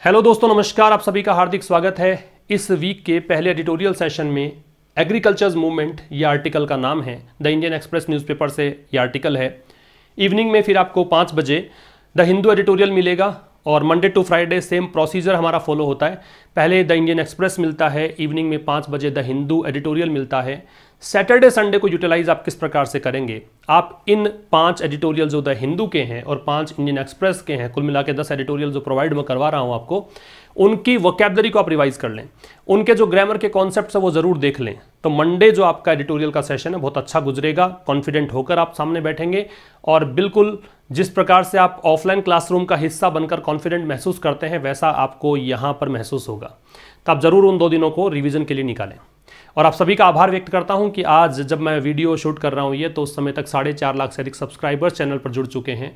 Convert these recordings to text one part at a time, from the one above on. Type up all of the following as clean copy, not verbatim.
Hello दोस्तों, नमस्कार। आप सभी का हार्दिक स्वागत है इस वीक के पहले एडिटोरियल सेशन में। एग्रीकल्चर्स मूवमेंट ये आर्टिकल का नाम है। द इंडियन एक्सप्रेस न्यूज़पेपर से ये आर्टिकल है। इवनिंग में फिर आपको 5 बजे द हिंदू एडिटोरियल मिलेगा और Monday to Friday same procedure हमारा फॉलो होता है। पहले द इंडियन एक्सप्रेस मिलता है, इवनिंग में 5 बजे द हिंदू एडिटोरियल मिलता है। सैटरडे संडे को यूटिलाइज आप किस प्रकार से करेंगे, आप इन 5 एडिटोरियल जो द हिंदू के हैं और 5 इंडियन एक्सप्रेस के हैं, कुल मिला के 10 एडिटोरियल जो प्रोवाइड मैं करवा रहा हूं आपको, उनकी वोकैबुलरी को आप रिवाइज कर लें। उनके जो ग्रामर के कॉन्सेप्ट्स है वो जरूर देख लें। तो मंडे जो आपका एडिटोरियल का सेशन है बहुत अच्छा गुजरेगा। कॉन्फिडेंट होकर आप सामने बैठेंगे और बिल्कुल जिस प्रकार से आप ऑफलाइन क्लासरूम का हिस्सा बनकर कॉन्फिडेंट महसूस करते हैं वैसा आपको यहाँ पर महसूस होगा। तो आप जरूर उन 2 दिनों को रिवीजन के लिए निकालें। और आप सभी का आभार व्यक्त करता हूं कि आज जब मैं वीडियो शूट कर रहा हूं ये, तो उस समय तक 4.5 लाख से अधिक सब्सक्राइबर्स चैनल पर जुड़ चुके हैं।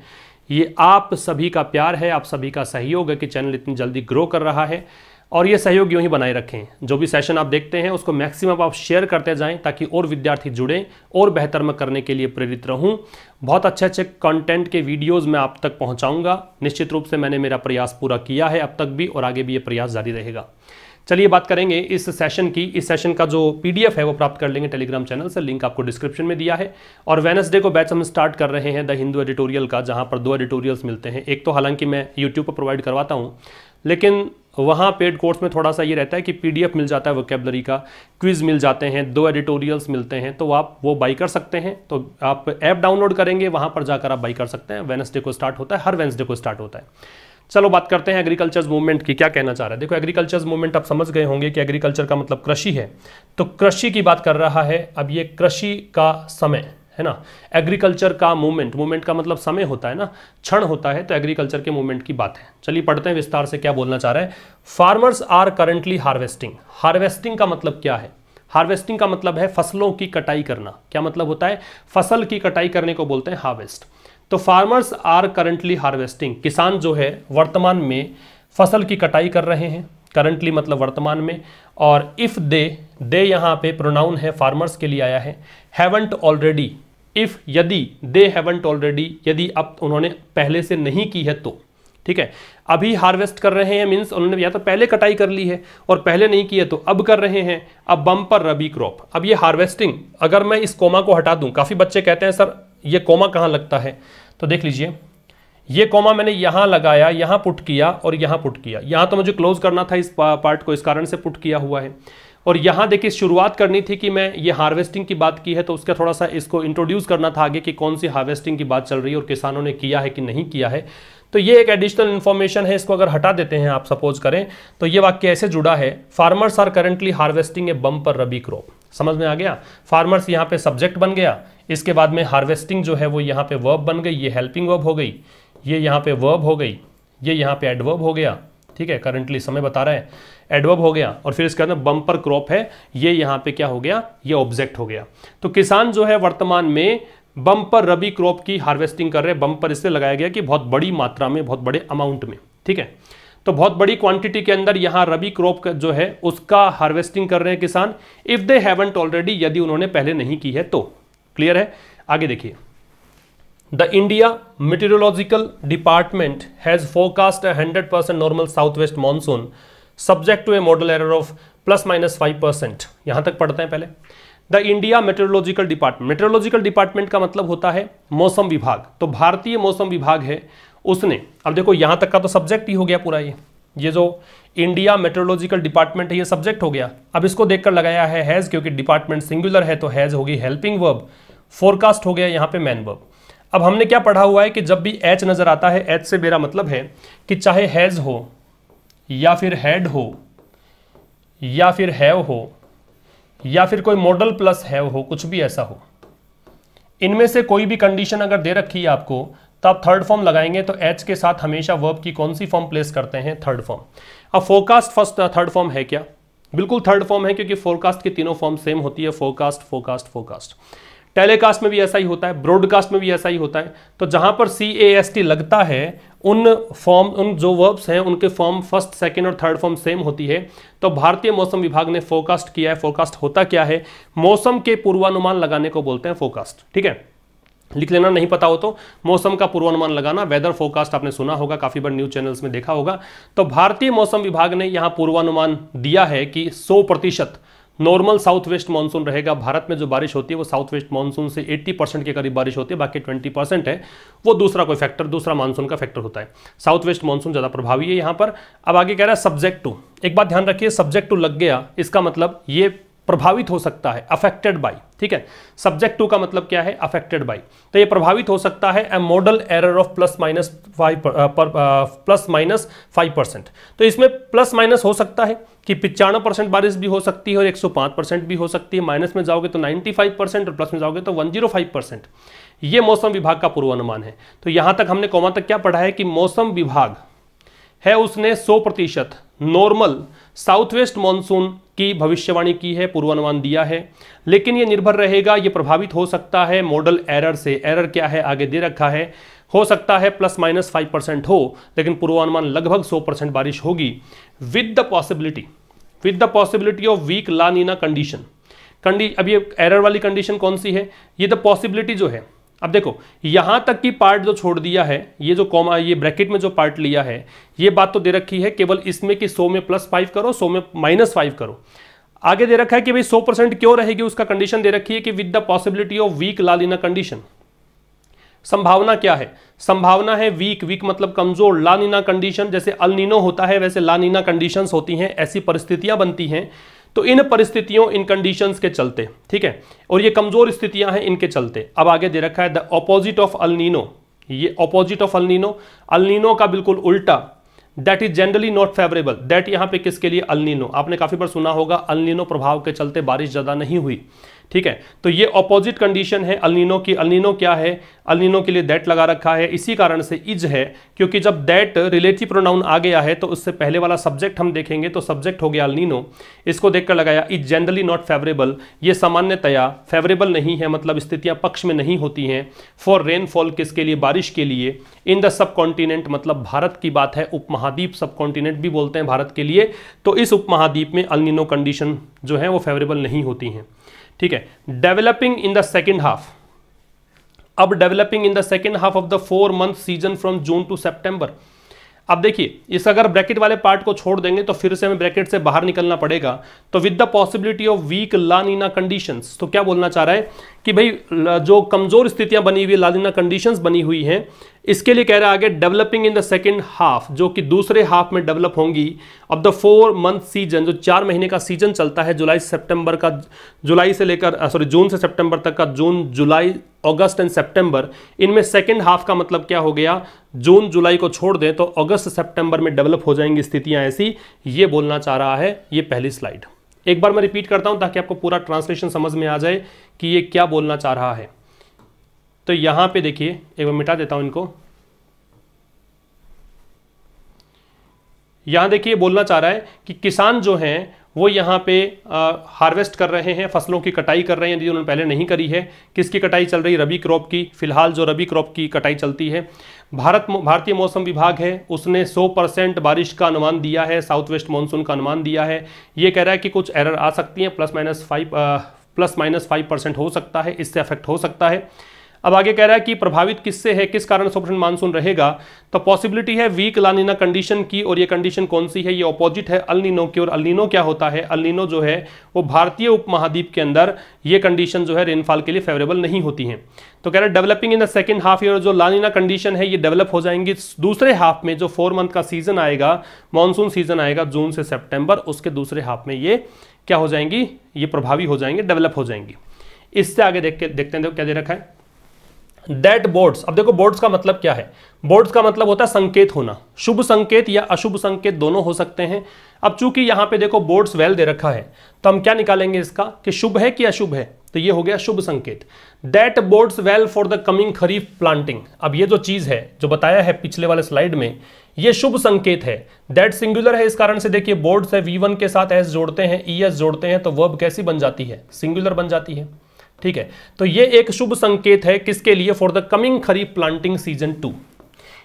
ये आप सभी का प्यार है, आप सभी का सहयोग है कि चैनल इतनी जल्दी ग्रो कर रहा है। और ये सहयोग यूं ही बनाए रखें। जो भी सेशन आप देखते हैं उसको मैक्सिमम आप शेयर करते जाएं ताकि और विद्यार्थी जुड़ें और बेहतर मैं करने के लिए प्रेरित रहूं। बहुत अच्छे अच्छे कंटेंट के वीडियोस मैं आप तक पहुंचाऊंगा। निश्चित रूप से मैंने मेरा प्रयास पूरा किया है अब तक भी, और आगे भी ये प्रयास जारी रहेगा। चलिए बात करेंगे इस सेशन की। इस सेशन का जो पीडीएफ है वो प्राप्त कर लेंगे टेलीग्राम चैनल से, लिंक आपको डिस्क्रिप्शन में दिया है। और वेडनेसडे को बैच हम स्टार्ट कर रहे हैं द हिंदू एडिटोरियल का, जहां पर 2 एडिटोरियल्स मिलते हैं। एक तो हालांकि मैं यूट्यूब पर प्रोवाइड करवाता हूं, लेकिन वहाँ पेड कोर्स में थोड़ा सा ये रहता है कि पीडीएफ मिल जाता है वोकैबुलरी का, क्विज मिल जाते हैं, 2 एडिटोरियल्स मिलते हैं, तो आप वो बाई कर सकते हैं। तो आप ऐप डाउनलोड करेंगे, वहाँ पर जाकर आप बाई कर सकते हैं। वेडनेसडे को स्टार्ट होता है, हर वेडनेसडे को स्टार्ट होता है। चलो बात करते हैं एग्रीकल्चर्स मूवमेंट की। क्या कहना चाह रहा है? देखो, एग्रीकल्चर्स मूवमेंट आप समझ गए होंगे कि एग्रीकल्चर का मतलब कृषि है। तो कृषि की बात कर रहा है। अब ये कृषि का समय है ना, एग्रीकल्चर का मूवमेंट का मतलब समय होता है ना, क्षण होता है। तो एग्रीकल्चर के मूवमेंट की बात है। चलिए पढ़ते हैं विस्तार से क्या बोलना चाह रहा है। Farmers are currently harvesting. Harvesting का मतलब क्या है? हार्वेस्टिंग का मतलब है फसलों की कटाई करना। क्या मतलब होता है? फसल की कटाई करने को बोलते हैं हार्वेस्ट। तो फार्मर्स आर करंटली हार्वेस्टिंग, किसान जो है वर्तमान में फसल की कटाई कर रहे हैं। करंटली मतलब वर्तमान में। और इफ दे यहाँ पे प्रोनाउन है, फार्मर्स के लिए आया है। हैवंट ऑलरेडी, इफ यदि, दे हैवंट ऑलरेडी, यदि अब उन्होंने पहले से नहीं की है तो, ठीक है। अभी हार्वेस्ट कर रहे हैं मीन्स उन्होंने या तो पहले कटाई कर ली है और पहले नहीं की है तो अब कर रहे हैं। अब बम्पर रबी क्रॉप। अब ये हार्वेस्टिंग, अगर मैं इस कोमा को हटा दूं, काफी बच्चे कहते हैं सर ये कोमा कहाँ लगता है, तो देख लीजिए ये कोमा मैंने यहां लगाया, यहां पुट किया और यहां पुट किया। यहां तो मुझे क्लोज करना था इस पार्ट को, इस कारण से पुट किया हुआ है। और यहां देखिए शुरुआत करनी थी कि मैं ये हार्वेस्टिंग की बात की है तो उसका थोड़ा सा इसको इंट्रोड्यूस करना था आगे कि कौन सी हार्वेस्टिंग की बात चल रही है और किसानों ने किया है कि नहीं किया है। तो ये एक एडिशनल इन्फॉर्मेशन है। इसको अगर हटा देते हैं आप, सपोज करें, तो ये वाक्य ऐसे जुड़ा है, farmers are currently harvesting a bumper rabi crop. समझ में आ गया? फार्मर्स यहाँ पे सब्जेक्ट बन गया, इसके बाद में हार्वेस्टिंग जो है वो यहाँ पे वर्ब बन गई, ये हेल्पिंग वर्ब हो गई, ये यहाँ पे वर्ब हो गई, ये यहाँ पे एडवर्ब हो गया। ठीक है, करंटली समय बता रहा है, एडवर्ब हो गया। और फिर इसके अंदर बम्पर क्रॉप है, ये यहाँ पे क्या हो गया, ये ऑब्जेक्ट हो गया। तो किसान जो है वर्तमान में बम्पर रबी क्रॉप की हार्वेस्टिंग कर रहे हैं। बम्पर इससे लगाया गया कि बहुत बड़ी मात्रा में, बहुत बड़े अमाउंट में। ठीक है, तो बहुत बड़ी क्वांटिटी के अंदर यहाँ रबी क्रॉप जो है उसका हार्वेस्टिंग कर रहे हैं किसान। इफ दे हैवंट ऑलरेडी, यदि उन्होंने पहले नहीं की है तो। क्लियर है? आगे देखिए, the India meteorological department has forecast 100% normal south west monsoon subject to a model error of +-5%। यहां तक पढ़ते हैं पहले। The India meteorological department, meteorological department का मतलब होता है मौसम विभाग। तो भारतीय मौसम विभाग है उसने, अब देखो यहां तक का तो सब्जेक्ट ही हो गया पूरा। ये जो इंडिया मेट्रोलॉजिकल डिपार्टमेंट है ये सब्जेक्ट हो गया। अब इसको देखकर लगाया है हैज, क्योंकि डिपार्टमेंट सिंगुलर है तो हैज होगी हेल्पिंग वर्ब, फोरकास्ट हो गया यहाँ पे मैन वर्ब। अब हमने क्या पढ़ा हुआ है कि जब भी एच नजर आता है, एच से मेरा मतलब है कि चाहे हैज हो या फिर हैड हो या फिर हैव हो या फिर कोई मॉडल प्लस हैव हो, कुछ भी ऐसा हो, इनमें से कोई भी कंडीशन अगर दे रखी है आपको तो आप थर्ड फॉर्म लगाएंगे। तो एच के साथ हमेशा वर्ब की कौन सी फॉर्म प्लेस करते हैं? Third form. अब फोरकास्ट फर्स्ट थर्ड फॉर्म है क्या? बिल्कुल थर्ड फॉर्म है, क्योंकि फोरकास्ट की तीनों फॉर्म सेम होती है, फोरकास्ट फोरकास्ट फोरकास्ट। टेलीकास्ट में भी ऐसा ही होता है, ब्रॉडकास्ट में भी ऐसा ही होता है। तो जहां पर CAST लगता है उन फॉर्म, उन जो वर्ब्स हैं उनके फॉर्म फर्स्ट, सेकंड और थर्ड फॉर्म सेम होती है। तो भारतीय मौसम विभाग ने फोरकास्ट किया है। फोरकास्ट होता क्या है? मौसम के पूर्वानुमान लगाने को बोलते हैं फोरकास्ट। ठीक है, लिख लेना, नहीं पता हो तो मौसम का पूर्वानुमान लगाना। वेदर फोरकास्ट आपने सुना होगा, काफ़ी बार न्यूज़ चैनल्स में देखा होगा। तो भारतीय मौसम विभाग ने यहाँ पूर्वानुमान दिया है कि 100% नॉर्मल साउथ वेस्ट मानसून रहेगा। भारत में जो बारिश होती है वो साउथ वेस्ट मानसून से 80% के करीब बारिश होती है, बाकी 20% है वो दूसरा कोई फैक्टर, दूसरा मानसून का फैक्टर होता है। साउथ वेस्ट मानसून ज़्यादा प्रभावी है यहाँ पर। अब आगे कह रहा है सब्जेक्ट टू, एक बात ध्यान रखिए, सब्जेक्ट टू लग गया इसका मतलब ये प्रभावित हो सकता है, अफेक्टेड बाय, ठीक है। सब्जेक्ट टू का मतलब क्या है, अफेक्टेड बाय, तो ये प्रभावित हो सकता है ए मॉडल एरर ऑफ +-5%। तो इसमें प्लस माइनस हो सकता है कि 95% बारिश भी हो सकती है और 105% भी हो सकती है। माइनस में जाओगे तो 95% और प्लस में जाओगे तो 105%। ये मौसम विभाग का पूर्वानुमान है। तो यहां तक हमने कॉमा तक क्या पढ़ा है कि मौसम विभाग है उसने 100% नॉर्मल साउथ वेस्ट मानसून की भविष्यवाणी की है, पूर्वानुमान दिया है, लेकिन यह निर्भर रहेगा, यह प्रभावित हो सकता है मॉडल एरर से। एरर क्या है आगे दे रखा है, हो सकता है +-5% हो, लेकिन पूर्वानुमान लगभग 100% बारिश होगी with the possibility of weak La Nina condition. अब ये एरर वाली कंडीशन कौन सी है, ये द पॉसिबिलिटी जो है। अब देखो यहां तक की पार्ट जो छोड़ दिया है, ये जो कॉमा, ये ब्रैकेट में जो पार्ट लिया है, ये बात तो दे रखी है केवल इसमें कि 100 में +5 करो, 100 में -5 करो। आगे दे रखा है कि भाई 100% क्यों रहेगी, उसका कंडीशन दे रखी है कि with the possibility of weak La Nina condition. संभावना क्या है, संभावना है वीक, वीक मतलब कमजोर, ला नीना कंडीशन, जैसे अल नीनो होता है वैसे ला नीना कंडीशंस होती हैं, ऐसी परिस्थितियां बनती हैं। तो इन परिस्थितियों, इन कंडीशंस के चलते, ठीक है, और ये कमजोर स्थितियां हैं इनके चलते। अब आगे दे रखा है the opposite of El Nino, ये ऑपोजिट ऑफ अल नीनो का बिल्कुल उल्टा, that is generally not favourable. That यहां पे किसके लिए, अल नीनो। आपने काफी बार सुना होगा अल नीनो प्रभाव के चलते बारिश ज्यादा नहीं हुई, ठीक है। तो ये ऑपोजिट कंडीशन है अल नीनो की। अल नीनो क्या है, अल नीनो के लिए दैट लगा रखा है, इसी कारण से इज है, क्योंकि जब दैट रिलेटिव प्रोनाउन आ गया है तो उससे पहले वाला सब्जेक्ट हम देखेंगे तो सब्जेक्ट हो गया अल नीनो, इसको देखकर लगाया इज जनरली नॉट फेवरेबल, ये सामान्यतया फेवरेबल नहीं है, मतलब स्थितियां पक्ष में नहीं होती हैं। फॉर रेनफॉल, किसके लिए, बारिश के लिए। इन द सब कॉन्टिनेंट, मतलब भारत की बात है, उपमहाद्वीप, सब कॉन्टिनेंट भी बोलते हैं भारत के लिए, तो इस उपमहाद्वीप में अल नीनो कंडीशन जो है वो फेवरेबल नहीं होती हैं, ठीक है। Developing in the second half, अब developing in the second half of the 4 month season from June to September. अब देखिए इस अगर ब्रैकेट वाले पार्ट को छोड़ देंगे तो फिर से हमें ब्रैकेट से बाहर निकलना पड़ेगा। तो with the possibility of weak La Nina conditions, तो क्या बोलना चाह रहा है कि भाई जो कमजोर स्थितियां बनी हुई, ला नीना कंडीशंस बनी हुई हैं, इसके लिए कह रहा है आगे developing in the second half, जो कि दूसरे हाफ में डेवलप होंगी ऑफ द 4 मंथ सीजन, जो 4 महीने का सीजन चलता है जुलाई से सितंबर का, जून से सितंबर तक का, जून जुलाई अगस्त एंड सितंबर, इनमें सेकेंड हाफ का मतलब क्या हो गया, जून जुलाई को छोड़ दें तो अगस्त सितंबर में डेवलप हो जाएंगी स्थितियां ऐसी, ये बोलना चाह रहा है ये पहली स्लाइड। एक बार मैं रिपीट करता हूं ताकि आपको पूरा ट्रांसलेशन समझ में आ जाए कि ये क्या बोलना चाह रहा है। तो यहां पे देखिए, एक बार मिटा देता हूं इनको। यहां देखिए बोलना चाह रहा है कि किसान जो हैं वो यहाँ पे हार्वेस्ट कर रहे हैं, फसलों की कटाई कर रहे हैं, यदि उन्होंने पहले नहीं करी है। किसकी कटाई चल रही है, रबी क्रॉप की। फिलहाल जो रबी क्रॉप की कटाई चलती है, भारतीय मौसम विभाग है उसने 100% बारिश का अनुमान दिया है, साउथ वेस्ट मानसून का अनुमान दिया है। ये कह रहा है कि कुछ एरर आ सकती हैं, +-5% हो सकता है, इससे अफेक्ट हो सकता है। अब आगे कह रहा है कि प्रभावित किससे है, किस कारण 100% मानसून रहेगा, तो पॉसिबिलिटी है वीक ला नीना कंडीशन की, और ये कंडीशन कौन सी है, ये ऑपोजिट है अल नीनो की। और अल नीनो क्या होता है, अल नीनो जो है वो भारतीय उपमहाद्वीप के अंदर ये कंडीशन जो है रेनफॉल के लिए फेवरेबल नहीं होती हैं। तो कह रहा है developing in the second half year, जो ला नीना कंडीशन है ये डेवलप हो जाएंगी दूसरे हाफ में, जो 4 मंथ का सीजन आएगा, मानसून सीजन आएगा जून से सितंबर, उसके दूसरे हाफ में ये क्या हो जाएंगी, ये प्रभावी हो जाएंगे, डेवलप हो जाएंगी। इससे आगे देखते हैं, देखो क्या दे रखा है, दैट बोर्ड्स। अब देखो बोर्ड्स का मतलब क्या है, बोर्ड्स का मतलब होता है संकेत होना, शुभ संकेत या अशुभ संकेत दोनों हो सकते हैं। अब चूंकि यहां पे देखो बोर्ड्स वेल दे रखा है, तो हम क्या निकालेंगे इसका कि शुभ है कि अशुभ है, तो ये हो गया शुभ संकेत। That boards well for the coming kharif planting. अब ये जो चीज है जो बताया है पिछले वाले स्लाइड में, ये शुभ संकेत है। दैट सिंगुलर है, इस कारण से देखिए बोर्ड्स है, V1 के साथ एस जोड़ते हैं, ES जोड़ते हैं, तो वर्ब कैसी बन जाती है, सिंगुलर बन जाती है, ठीक है। तो ये एक शुभ संकेत है किसके लिए, for the coming kharif planting season 2।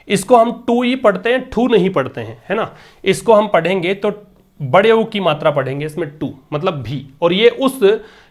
इसको हम 2 ही पढ़ते हैं, 2 नहीं पढ़ते हैं, है ना। इसको हम पढ़ेंगे तो बड़े ऊ की मात्रा पढ़ेंगे इसमें टू, मतलब भी, और ये उस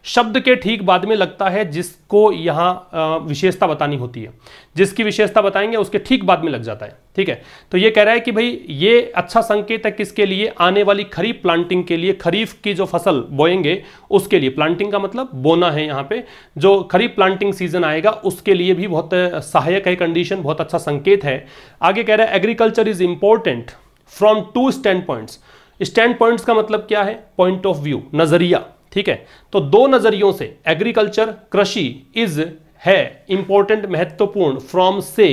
शब्द के ठीक बाद में लगता है जिसको यहाँ विशेषता बतानी होती है, जिसकी विशेषता बताएंगे उसके ठीक बाद में लग जाता है। ठीक है, तो ये कह रहा है कि भाई ये अच्छा संकेत है किसके लिए, आने वाली खरीफ प्लांटिंग के लिए, खरीफ की जो फसल बोएंगे उसके लिए, प्लांटिंग का मतलब बोना है यहाँ पे, जो खरीफ प्लांटिंग सीजन आएगा उसके लिए भी बहुत सहायक है कंडीशन, बहुत अच्छा संकेत है। आगे कह रहा है agriculture is important from two standpoints. Standpoints का मतलब क्या है, पॉइंट ऑफ व्यू, नजरिया। ठीक है, तो दो नजरियों से एग्रीकल्चर, कृषि इज है इंपॉर्टेंट, महत्वपूर्ण, फ्रॉम से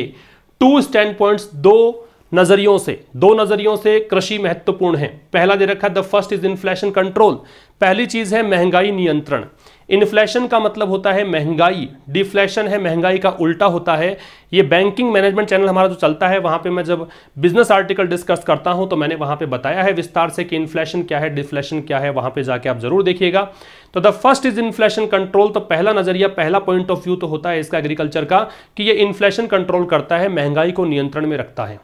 टू स्टैंड पॉइंट्स, दो नजरियों से कृषि महत्वपूर्ण है। पहला दे रखा है the first is inflation control, पहली चीज है महंगाई नियंत्रण। इन्फ्लेशन का मतलब होता है महंगाई, डिफ्लेशन है महंगाई का उल्टा होता है। ये बैंकिंग मैनेजमेंट चैनल हमारा जो चलता है वहां पे मैं जब बिजनेस आर्टिकल डिस्कस करता हूं तो मैंने वहां पे बताया है विस्तार से कि इन्फ्लेशन क्या है, डिफ्लेशन क्या है, वहां पे जाके आप जरूर देखिएगा। तो the first is inflation control, तो पहला नजरिया, पहला पॉइंट ऑफ व्यू तो होता है इसका एग्रीकल्चर का कि ये इन्फ्लेशन कंट्रोल करता है, महंगाई को नियंत्रण में रखता है।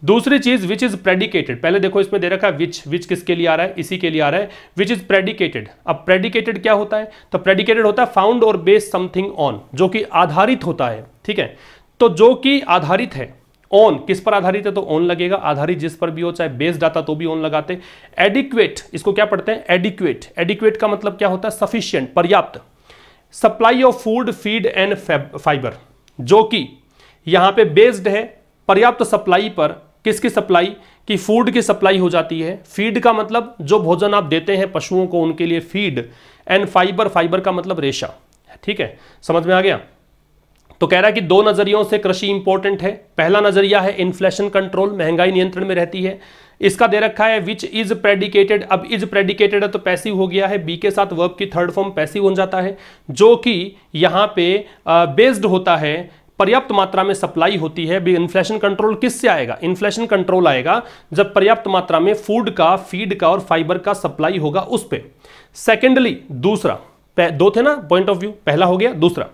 दूसरी चीज विच इज प्रेडिकेटेड, पहले देखो इसमें दे रखा है विच किसके लिए आ रहा है, इसी के लिए आ रहा है, विच इज प्रेडिकेटेड। अब प्रेडिकेटेड क्या होता है, तो प्रेडिकेटेड होता है फाउंड और बेस्ड समथिंग ऑन, जो कि आधारित होता है। ठीक है, तो जो कि आधारित है, ऑन किस पर आधारित है तो ऑन लगेगा, आधारित जिस पर भी हो, चाहे बेस्ड आता तो भी ऑन लगाते। एडिक्वेट, इसको क्या पढ़ते हैं, एडिक्वेट। एडिक्वेट का मतलब क्या होता है, सफिशिएंट, पर्याप्त। Supply of food, feed and fibre, जो कि यहां पे बेस्ड है पर्याप्त सप्लाई पर, किसकी सप्लाई की, फूड की सप्लाई हो जाती है। फीड का मतलब जो भोजन आप देते हैं पशुओं को उनके लिए फीड, एंड फाइबर, फाइबर का मतलब रेशा। ठीक है, समझ में आ गया। तो कह रहा है कि दो नजरियों से कृषि इंपॉर्टेंट है। पहला नजरिया है इन्फ्लेशन कंट्रोल, महंगाई नियंत्रण में रहती है। इसका दे रखा है विच इज प्रेडिकेटेड, अब इज प्रेडिकेटेड है तो पैसिव हो गया है, बी के साथ वर्ब की थर्ड फॉर्म पैसिव हो जाता है, जो कि यहां पे बेस्ड होता है, पर्याप्त मात्रा में सप्लाई होती है। इन्फ्लेशन कंट्रोल किससे आएगा, इन्फ्लेशन कंट्रोल आएगा जब पर्याप्त मात्रा में फूड का, फीड का और फाइबर का सप्लाई होगा उस पे। सेकेंडली, दूसरा, दो थे ना पॉइंट ऑफ व्यू, पहला हो गया, दूसरा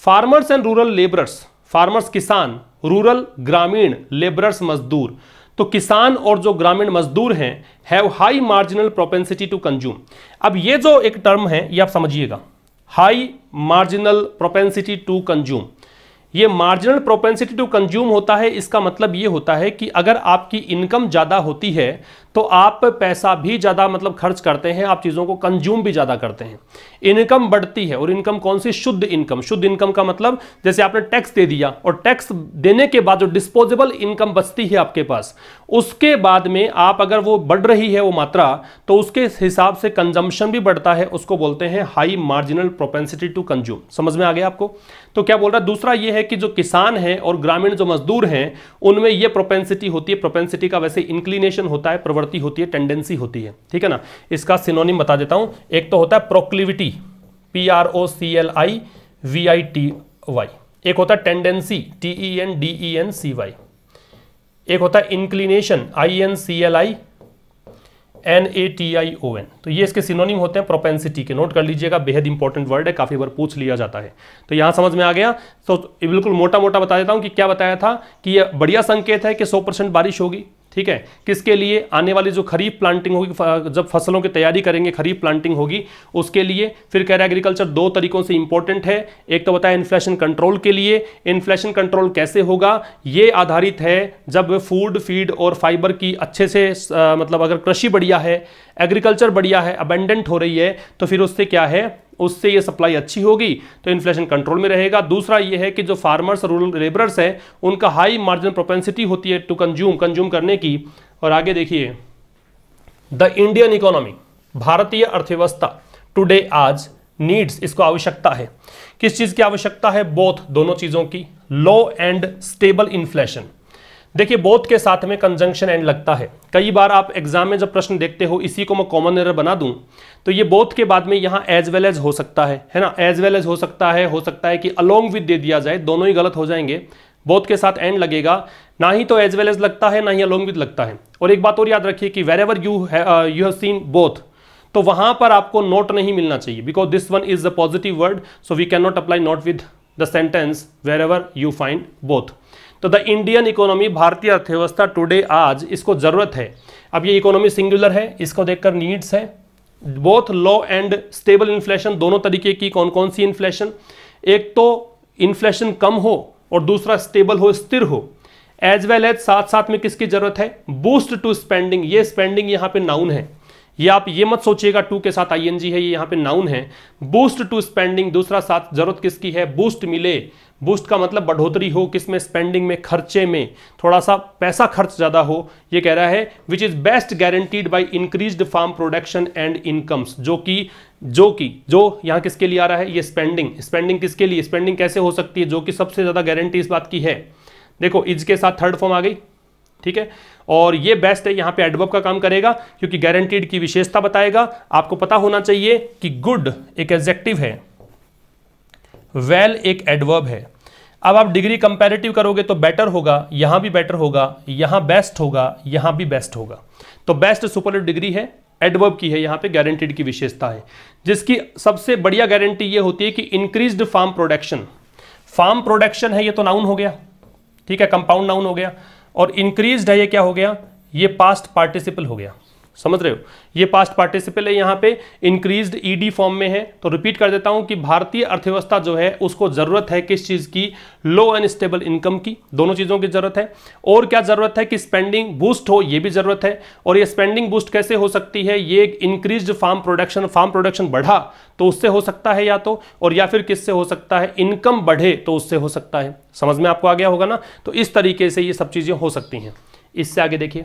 farmers and rural labourers, farmers किसान, रूरल ग्रामीण, लेबरर्स मजदूर। तो किसान और जो ग्रामीण मजदूर हैं have high marginal propensity to consume. अब ये जो एक टर्म है ये आप समझिएगा, high marginal propensity to consume. ये मार्जिनल प्रोपेंसिटी टू कंज्यूम होता है, इसका मतलब ये होता है कि अगर आपकी इनकम ज़्यादा होती है तो आप पैसा भी ज़्यादा मतलब खर्च करते हैं, आप चीज़ों को कंज्यूम भी ज़्यादा करते हैं। इनकम बढ़ती है, और इनकम कौन सी, शुद्ध इनकम। शुद्ध इनकम का मतलब जैसे आपने टैक्स दे दिया और टैक्स देने के बाद जो डिस्पोजेबल इनकम बचती है आपके पास, उसके बाद में आप अगर वो बढ़ रही है वो मात्रा, तो उसके हिसाब से कंजम्पशन भी बढ़ता है, उसको बोलते हैं high marginal propensity to consume. समझ में आ गया आपको। तो क्या बोल रहा है, दूसरा ये है कि जो किसान है और ग्रामीण जो मजदूर हैं उनमें ये प्रोपेंसिटी होती है, प्रोपेंसिटी का वैसे इंक्लिनेशन होता है, प्रवृत्ति होती है, टेंडेंसी होती है। ठीक है ना, इसका सिनोनिम बता देता हूं। एक तो होता है प्रोक्लिविटी, PROCLIVITY, एक होता है टेंडेंसी, TENDENCY, एक होता है इंक्लिनेशन, INCLINATION। तो ये इसके सिनोनिम होते हैं प्रोपेंसिटी के, नोट कर लीजिएगा, बेहद इंपॉर्टेंट वर्ड है, काफी बार पूछ लिया जाता है। तो यहां समझ में आ गया। तो बिल्कुल मोटा मोटा बता देता हूं कि क्या बताया था कि ये बढ़िया संकेत है कि 100% बारिश होगी। ठीक है, किसके लिए, आने वाली जो खरीफ प्लांटिंग होगी, जब फसलों की तैयारी करेंगे, खरीफ प्लांटिंग होगी उसके लिए। फिर कह रहा है एग्रीकल्चर दो तरीकों से इंपॉर्टेंट है। एक तो बताया इन्फ्लेशन कंट्रोल के लिए। इन्फ्लेशन कंट्रोल कैसे होगा, ये आधारित है जब फूड, फीड और फाइबर की अच्छे से मतलब अगर कृषि बढ़िया है, एग्रीकल्चर बढ़िया है, अबेंडेंट हो रही है, तो फिर उससे क्या है, उससे ये सप्लाई अच्छी होगी तो इन्फ्लेशन कंट्रोल में रहेगा। दूसरा ये है कि जो फार्मर्स, रूरल लेबरर्स हैं, उनका हाई मार्जिनल प्रोपेंसिटी होती है टू कंज्यूम करने की। और आगे देखिए, द इंडियन इकोनॉमी, भारतीय अर्थव्यवस्था, टुडे आज, नीड्स, इसको आवश्यकता है। किस चीज की आवश्यकता है, बोथ, दोनों चीजों की, लो एंड स्टेबल इन्फ्लेशन। देखिए बोथ के साथ में कंजंक्शन एंड लगता है। कई बार आप एग्जाम में जब प्रश्न देखते हो, इसी को मैं कॉमन एरर बना दूं तो ये बोथ के बाद में यहां एज वेल एज हो सकता है ना, एज वेल एज हो सकता है कि अलोंग विद दे दिया जाए, दोनों ही गलत हो जाएंगे। बोथ के साथ एंड लगेगा, ना ही तो एज वेल एज लगता है ना ही अलोंग विद लगता है। और एक बात और याद रखिए कि wherever you have seen both, तो वहां पर आपको नोट नहीं मिलना चाहिए, because this one is the positive word, so we can not apply not with the sentence wherever you find both. तो द इंडियन इकोनॉमी, भारतीय अर्थव्यवस्था टुडे, आज, इसको जरूरत है। अब ये इकोनॉमी सिंगुलर है, इसको देखकर नीड्स है। Both low and stable inflation, दोनों तरीके की। कौन कौन सी इन्फ्लेशन? एक तो इन्फ्लेशन कम हो और दूसरा स्टेबल हो, स्थिर हो। एज वेल एज, साथ साथ में किसकी जरूरत है? Boost to spending. ये स्पेंडिंग यहाँ पे नाउन है, ये आप ये मत सोचिएगा टू के साथ आईएनजी है, ये यहाँ पे नाउन है। बूस्ट टू स्पेंडिंग, दूसरा साथ जरूरत किसकी है? बूस्ट मिले। बूस्ट का मतलब बढ़ोतरी हो, किसमें? स्पेंडिंग में, खर्चे में, थोड़ा सा पैसा खर्च ज्यादा हो। ये कह रहा है which is best guaranteed by increased farm production and incomes, जो यहाँ किसके लिए आ रहा है? ये स्पेंडिंग। स्पेंडिंग किसके लिए? स्पेंडिंग कैसे हो सकती है? जो कि सबसे ज्यादा गारंटी इस बात की है। देखो इज के साथ थर्ड फॉर्म आ गई, ठीक है। और ये बेस्ट है, यहां पे एडवर्ब का काम करेगा क्योंकि गारंटीड की विशेषता बताएगा। आपको पता होना चाहिए कि गुड एक एडजेक्टिव है, वेल एक एडवर्ब है। अब आप डिग्री कंपैरेटिव करोगे तो बेटर होगा, यहां भी बेटर होगा, यहां बेस्ट होगा, यहां भी बेस्ट होगा। तो बेस्ट सुपरलेटिव डिग्री है, एडवर्ब की है, यहां पे गारंटीड की विशेषता है, जिसकी सबसे बढ़िया गारंटी ये होती है कि increased farm production. Farm production है, ये तो नाउन हो गया, ठीक है, कंपाउंड नाउन हो गया। और इंक्रीज्ड है, ये क्या हो गया? ये पास्ट पार्टिसिपल हो गया। समझ रहे हो? ये पास्ट पार्टिसिपल है, यहां पे इंक्रीज्ड ईडी फॉर्म में है। तो रिपीट कर देता हूं कि भारतीय अर्थव्यवस्था जो है उसको जरूरत है किस चीज की? लो एंड स्टेबल इनकम की, दोनों चीजों की जरूरत है। और क्या जरूरत है? कि स्पेंडिंग बूस्ट हो, ये भी जरूरत है। और ये स्पेंडिंग बूस्ट कैसे हो सकती है? ये इंक्रीज्ड फार्म प्रोडक्शन बढ़ा तो उससे हो सकता है या तो, और या फिर किससे हो सकता है? इनकम बढ़े तो उससे हो सकता है। समझ में आपको आ गया होगा ना? तो इस तरीके से ये सब चीजें हो सकती हैं। इससे आगे देखिए,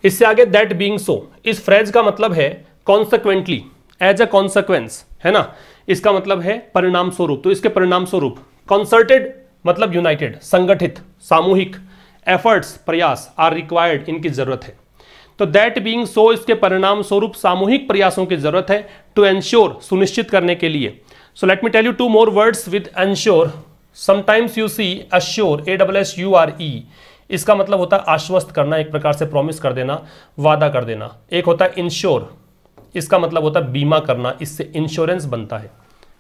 इससे आगे दैट बीइंग सो, इस फ्रेज का मतलब है कॉन्सिक्वेंटली, एज अ कॉन्सिक्वेंस, है ना। इसका मतलब है परिणाम स्वरूप। तो इसके परिणाम स्वरूप, कंसर्टेड मतलब यूनाइटेड, संगठित, सामूहिक, एफर्ट्स प्रयास, आर रिक्वायर्ड, इनकी जरूरत है। तो दैट बीइंग सो, इसके परिणाम स्वरूप सामूहिक प्रयासों की जरूरत है। टू एंश्योर, सुनिश्चित करने के लिए। So let me tell you two more words with ensure. Sometimes you see assure, ASSURE, इसका मतलब होता है आश्वस्त करना, एक प्रकार से प्रॉमिस कर देना, वादा कर देना। एक होता है इंश्योर, इसका मतलब होता है बीमा करना, इससे इंश्योरेंस बनता है,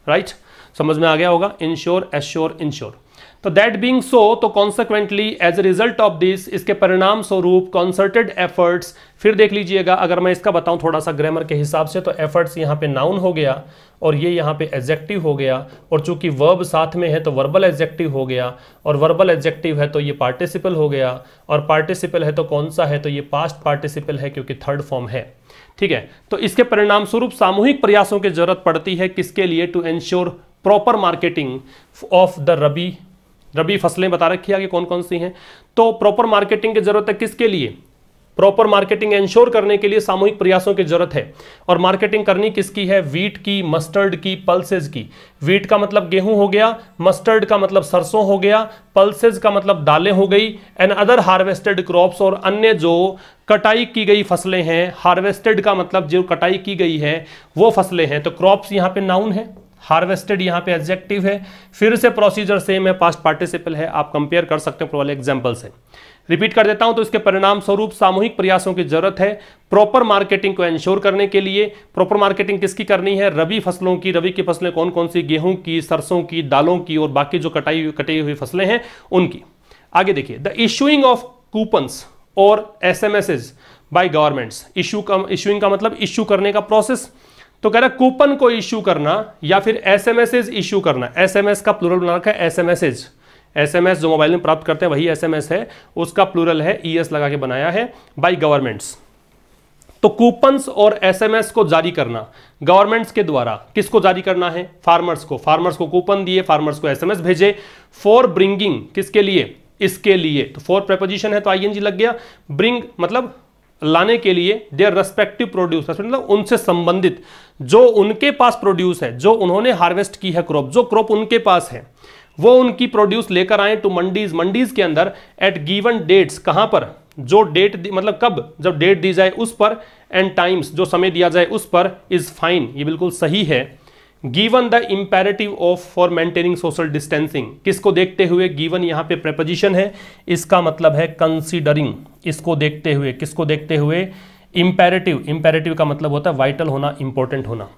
राइट। समझ में आ गया होगा? Insure, assure, insure. तो दैट बीइंग सो, तो consequently, as a result of this, इसके परिणाम स्वरूप, कॉन्सर्टेड एफर्ट्स। फिर देख लीजिएगा, अगर मैं इसका बताऊं थोड़ा सा ग्रामर के हिसाब से, तो एफर्ट्स यहाँ पे नाउन हो गया और ये यहाँ पे एडजेक्टिव हो गया, और चूंकि वर्ब साथ में है तो वर्बल एडजेक्टिव हो गया, और वर्बल एडजेक्टिव है तो ये पार्टिसिपल हो गया, और पार्टिसिपल है तो कौन सा है? तो ये पास्ट पार्टिसिपल है क्योंकि थर्ड फॉर्म है, ठीक है। तो इसके परिणाम स्वरूप सामूहिक प्रयासों की जरूरत पड़ती है, किसके लिए? To ensure proper marketing of the rabi फसलें बता रखी है कि कौन कौन सी हैं। तो प्रॉपर मार्केटिंग की जरूरत है किसके लिए? प्रॉपर मार्केटिंग एंश्योर करने के लिए सामूहिक प्रयासों की जरूरत है। और मार्केटिंग करनी किसकी है? वीट की, मस्टर्ड की, पल्सेज की। वीट का मतलब गेहूं हो गया, मस्टर्ड का मतलब सरसों हो गया, पल्सेज का मतलब दालें हो गई, एंड अदर हार्वेस्टेड क्रॉप्स, और अन्य जो कटाई की गई फसलें हैं। हार्वेस्टेड का मतलब जो कटाई की गई है वो फसलें हैं। तो क्रॉप्स यहाँ पे नाउन है, हार्वेस्टेड यहाँ पे एडजेक्टिव है। फिर से प्रोसीजर सेम है, पास्ट पार्टिसिपल है, आप कंपेयर कर सकते हो वाले एग्जांपल से। रिपीट कर देता हूं, तो इसके परिणाम स्वरूप सामूहिक प्रयासों की जरूरत है प्रॉपर मार्केटिंग को एंश्योर करने के लिए। प्रॉपर मार्केटिंग किसकी करनी है? रबी फसलों की। रबी की फसलें कौन कौन सी? गेहूं की, सरसों की, दालों की, और बाकी जो कटी हुई फसलें हैं उनकी। आगे देखिए, द इशूइंग ऑफ कूपन्स और SMSs बाय गवर्नमेंट्स। इशूइंग का मतलब इश्यू करने का प्रोसेस। तो कह रहा है कूपन को इश्यू करना या फिर SMSs इश्यू करना। SMS का प्लूरल बना रखा है SMSs। SMS जो मोबाइल में प्राप्त करते हैं वही SMS है, उसका प्लूरल है ES लगा के बनाया है, बाय गवर्नमेंट्स। तो कूपन्स और SMS को जारी करना गवर्नमेंट्स के द्वारा। किसको जारी करना है? फार्मर्स को। फार्मर्स को कूपन दिए, फार्मर्स को SMS भेजे। फॉर ब्रिंगिंग, किसके लिए? इसके लिए। तो फॉर प्रेपोजिशन है तो ING लग गया। ब्रिंग मतलब लाने के लिए, देयर रेस्पेक्टिव प्रोड्यूस, मतलब उनसे संबंधित, जो उनके पास प्रोड्यूस है, जो उन्होंने हार्वेस्ट की है क्रॉप, जो क्रॉप उनके पास है, वो उनकी प्रोड्यूस लेकर आए टू मंडीज। मंडीज के अंदर एट गिवन डेट्स, कहां पर? जो डेट मतलब कब, जब डेट दी जाए उस पर, एंड टाइम्स जो समय दिया जाए उस पर, इज फाइन, ये बिल्कुल सही है। Given the imperative of for maintaining social distancing, किसको देखते हुए? गिवन यहां पे प्रेपोजिशन है, इसका मतलब है कंसीडरिंग। इसको देखते हुए, किसको देखते हुए? इंपेरेटिव, इंपेरेटिव का मतलब होता है वाइटल होना, इंपॉर्टेंट होना।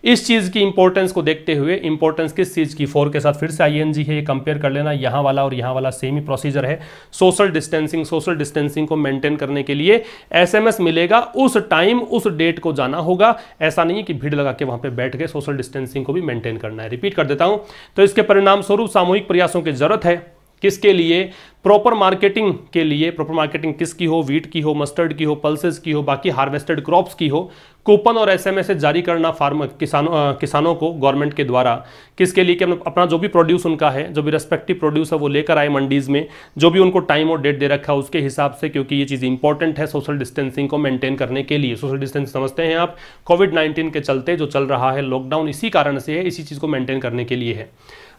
इस चीज की इंपॉर्टेंस को देखते हुए, इंपॉर्टेंस किस चीज की, फॉर के साथ फिर से आईएनजी है, ये कंपेयर कर लेना, यहाँ वाला और यहाँ वाला सेम ही प्रोसीजर है। सोशल डिस्टेंसिंग, सोशल डिस्टेंसिंग को मेंटेन करने के लिए एसएमएस मिलेगा, उस टाइम उस डेट को जाना होगा। ऐसा नहीं है कि भीड़ लगा के वहां पे बैठ के सोशल डिस्टेंसिंग को भी मेंटेन करना है। रिपीट कर देता हूं, तो इसके परिणाम स्वरूप सामूहिक प्रयासों की जरूरत है। किसके लिए? प्रॉपर मार्केटिंग के लिए। प्रॉपर मार्केटिंग किसकी हो? वीट की हो, मस्टर्ड की हो, पल्सेस की हो, बाकी हार्वेस्टेड क्रॉप्स की हो। कूपन और एसएमएस जारी करना फार्मर किसानों को गवर्नमेंट के द्वारा। किसके लिए? कि अपना जो भी प्रोड्यूस उनका है, जो भी रेस्पेक्टिव प्रोड्यूस है वो लेकर आए मंडीज में, जो भी उनको टाइम और डेट दे रखा है उसके हिसाब से, क्योंकि ये चीज़ इंपॉर्टेंट है सोशल डिस्टेंसिंग को मेंटेन करने के लिए। सोशल डिस्टेंस समझते हैं आप, कोविड-19 के चलते जो चल रहा है लॉकडाउन, इसी कारण से है, इसी चीज़ को मेंटेन करने के लिए है।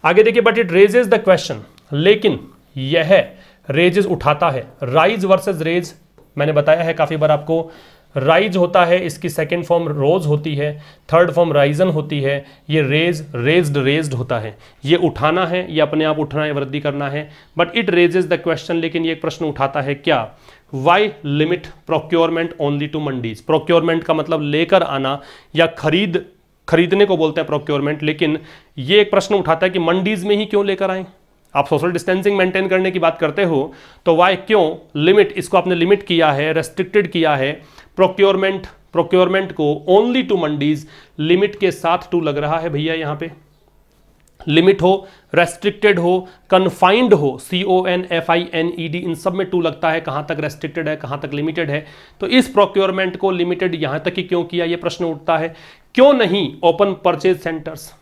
आगे देखिए, but it raises the question, लेकिन यह रेजेस उठाता है। राइज वर्सेस रेज मैंने बताया है काफी बार आपको। राइज होता है, इसकी सेकंड फॉर्म रोज होती है, थर्ड फॉर्म राइजन होती है। ये रेज, रेज्ड, रेज्ड होता है। ये उठाना है, ये अपने आप उठना है, वृद्धि करना है। But it raises the question, लेकिन ये एक प्रश्न उठाता है क्या? Why limit procurement only to mandis. Procurement का मतलब लेकर आना या खरीदने को बोलते हैं प्रोक्योरमेंट, लेकिन ये एक प्रश्न उठाता है कि मंडीज में ही क्यों लेकर आए? आप सोशल डिस्टेंसिंग मेंटेन करने की बात करते हो तो वाई, क्यों? लिमिट, इसको आपने लिमिट किया है, रेस्ट्रिक्टेड किया है प्रोक्योरमेंट को ओनली टू मंडीज। लिमिट के साथ टू लग रहा है भैया, यहां पे लिमिट हो, रेस्ट्रिक्टेड हो, कन्फाइंड हो, CONFINED, इन सब में टू लगता है। कहां तक रेस्ट्रिक्टेड है, कहां तक लिमिटेड है? तो इस प्रोक्योरमेंट को लिमिटेड यहां तक ही क्यों किया, यह प्रश्न उठता है। क्यों नहीं open purchase centres?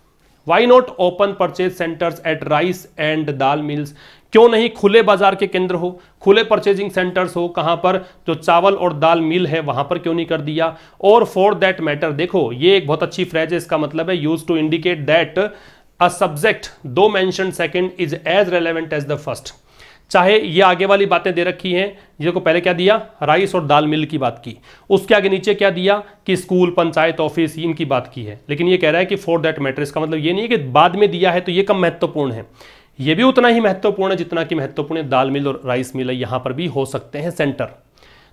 Why not open purchase centres at rice and dal mills? क्यों नहीं खुले बाजार के केंद्र हो, खुले परचेजिंग सेंटर्स हो, कहां पर जो चावल और दाल मिल है वहां पर क्यों नहीं कर दिया? और फॉर दैट मैटर, देखो ये एक बहुत अच्छी फ्रेज है, इसका मतलब है use to indicate that a subject though mention second is as relevant as the first. चाहे ये आगे वाली बातें दे रखी हैं, जिसको पहले क्या दिया, राइस और दाल मिल की बात की, उसके आगे नीचे क्या दिया कि स्कूल, पंचायत, ऑफिस, इनकी बात की है, लेकिन ये कह रहा है कि फॉर दैट मैटर। इसका मतलब ये नहीं है कि बाद में दिया है तो ये कम महत्वपूर्ण है, ये भी उतना ही महत्वपूर्ण है जितना कि महत्वपूर्ण दाल मिल और राइस मिल है, यहां पर भी हो सकते हैं सेंटर।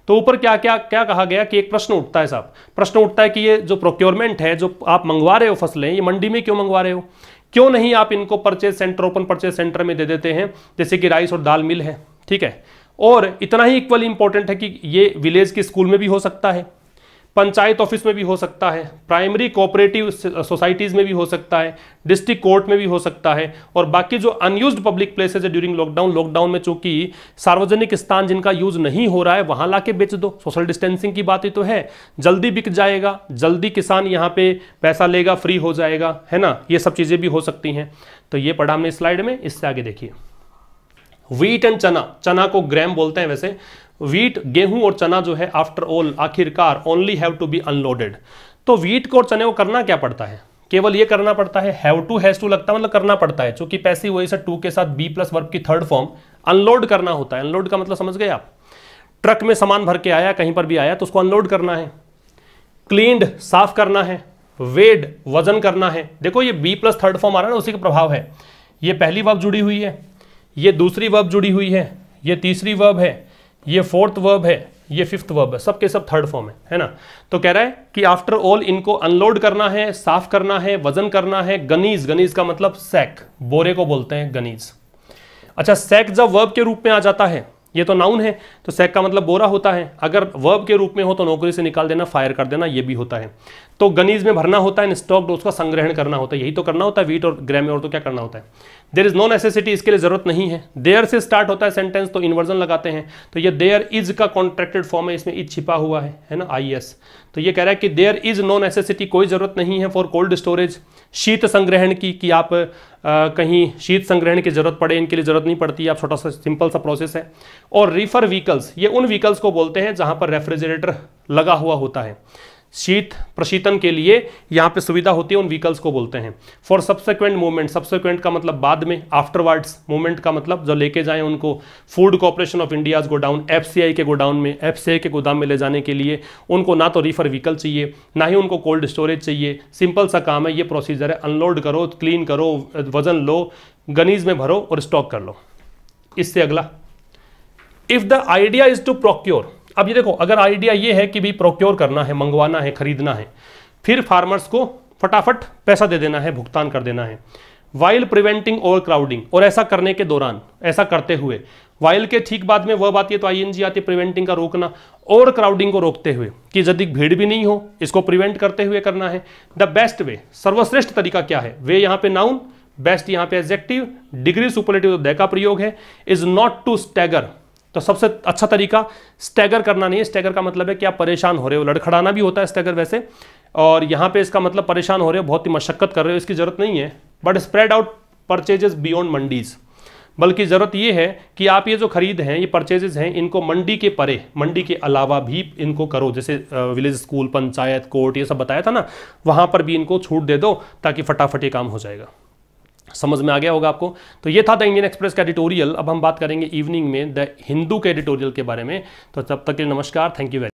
तो ऊपर क्या क्या क्या कहा गया कि एक प्रश्न उठता है साहब, प्रश्न उठता है कि ये जो प्रोक्योरमेंट है, जो आप मंगवा रहे हो फसलें, ये मंडी में क्यों मंगवा रहे हो? क्यों नहीं आप इनको purchase centre, open purchase centre में दे देते हैं, जैसे कि राइस और दाल मिल है, ठीक है। और इतना ही इक्वली इंपॉर्टेंट है कि ये विलेज के स्कूल में भी हो सकता है, पंचायत ऑफिस में भी हो सकता है, प्राइमरी कोऑपरेटिव सोसाइटीज में भी हो सकता है, डिस्ट्रिक्ट कोर्ट में भी हो सकता है, और बाकी जो अनयूज्ड पब्लिक प्लेसेज है ड्यूरिंग लॉकडाउन में चूंकि सार्वजनिक स्थान जिनका यूज नहीं हो रहा है वहां लाके बेच दो। सोशल डिस्टेंसिंग की बात ही तो है, जल्दी बिक जाएगा, जल्दी किसान यहाँ पे पैसा लेगा, फ्री हो जाएगा, है ना, ये सब चीजें भी हो सकती हैं। तो ये पढ़ा हमने स्लाइड में। इससे आगे देखिए, व्हीट एंड चना, चना को ग्राम बोलते हैं वैसे, व्हीट गेहूं और चना जो है आफ्टर ऑल, आखिरकार, only have to be unloaded. तो व्हीट को और चने को करना क्या पड़ता है? केवल ये करना पड़ता है, हैव टू, हैज टू लगता है, मतलब करना पड़ता है, चूंकि पैसिव वॉइस है, टू के साथ बी प्लस वर्ब की थर्ड फॉर्म, अनलोड करना होता है। अनलोड का मतलब समझ गए आप? ट्रक में सामान भर के आया, कहीं पर भी आया तो उसको अनलोड करना है। क्लीन्ड, साफ करना है। वेड, वजन करना है। देखो ये बी प्लस थर्ड फॉर्म आ रहा है ना, उसी का प्रभाव है। ये पहली वर्ब जुड़ी हुई है, ये दूसरी वर्ब जुड़ी हुई है, ये तीसरी वर्ब है, ये फोर्थ वर्ब है, ये फिफ्थ वर्ब है, सबके सब थर्ड फॉर्म है ना। तो कह रहा है कि आफ्टर ऑल इनको अनलोड करना है, साफ करना है, वजन करना है। गनीज, गनीज का मतलब सैक, बोरे को बोलते हैं गनीज। अच्छा, सैक जब वर्ब के रूप में आ जाता है, ये तो नाउन है, तो सैक का मतलब बोरा होता है। अगर वर्ब के रूप में हो तो नौकरी से निकाल देना, फायर कर देना, ये भी होता है। तो गनीज में भरना होता है, स्टॉक्ड, उसका संग्रहण करना होता है, यही तो करना होता है व्हीट और ग्राम में, और तो क्या करना होता है। देयर इज नो नेसेसिटी, इसके लिए जरूरत नहीं है। देयर से स्टार्ट होता है सेंटेंस, तो इन्वर्जन लगाते हैं, तो ये देयर इज का कॉन्ट्रैक्टेड फॉर्म है, इसमें इज छिपा हुआ है ना, IS। तो ये कह रहा है कि देयर इज नो नेसेसिटी, कोई जरूरत नहीं है फॉर कोल्ड स्टोरेज, शीत संग्रहण की, कि आप कहीं शीत संग्रहण की जरूरत पड़े, इनके लिए जरूरत नहीं पड़ती, आप छोटा सा सिंपल सा प्रोसेस है। और रिफर व्हीकल्स, ये उन व्हीकल्स को बोलते हैं जहां पर रेफ्रिजरेटर लगा हुआ होता है, शीत प्रशीतन के लिए यहाँ पे सुविधा होती है, उन व्हीकल्स को बोलते हैं। फॉर सब्सिक्वेंट मूवमेंट, सब्सिक्वेंट का मतलब बाद में, आफ्टरवर्ड्स, मूवमेंट का मतलब जो लेके जाएं उनको। Food corporation of India's godown, FCI के गोडाउन में, FCI के गोदाम में ले जाने के लिए उनको ना तो रिफर व्हीकल चाहिए, ना ही उनको कोल्ड स्टोरेज चाहिए। सिंपल सा काम है, ये प्रोसीजर है, अनलोड करो, क्लीन करो, वजन लो, गनीज में भरो और स्टॉक कर लो। इससे अगला, if the idea is to procure, अब ये देखो, अगर आइडिया ये है कि भाई प्रोक्योर करना है, मंगवाना है, खरीदना है, फिर फार्मर्स को फटाफट पैसा दे देना है, भुगतान कर देना है, वाइल प्रिवेंटिंग ओवर क्राउडिंग, और ऐसा करने के दौरान, ऐसा करते हुए, वाइल के ठीक बाद में वर्ब आती है तो आईएनजी आती है, प्रिवेंटिंग का रोकना, ओवर क्राउडिंग को रोकते हुए कि अधिक भीड़ भी नहीं हो, इसको प्रिवेंट करते हुए करना है। द बेस्ट वे, सर्वश्रेष्ठ तरीका क्या है? वे यहाँ पे नाउन, बेस्ट यहाँ पे एडजेक्टिव, डिग्री सुपरलेटिव द का प्रयोग है। इज नॉट टू स्टैगर, तो सबसे अच्छा तरीका स्टैगर करना नहीं है। स्टैगर का मतलब है कि आप परेशान हो रहे हो, लड़खड़ाना भी होता है स्टैगर वैसे, और यहाँ पे इसका मतलब परेशान हो रहे हो, बहुत ही मशक्कत कर रहे हो, इसकी जरूरत नहीं है। But spread out purchases beyond mandis, बल्कि ज़रूरत ये है कि आप ये जो खरीद हैं, ये परचेजेस हैं, इनको मंडी के परे, मंडी के अलावा भी इनको करो। जैसे विलेज स्कूल, पंचायत, कोर्ट, ये सब बताया था ना, वहाँ पर भी इनको छूट दे दो ताकि फटाफट ये काम हो जाएगा। समझ में आ गया होगा आपको। तो ये था द इंडियन एक्सप्रेस का एडिटोरियल। अब हम बात करेंगे इवनिंग में द हिंदू के एडिटोरियल के बारे में। तो तब तक के लिए नमस्कार, थैंक यू वेरी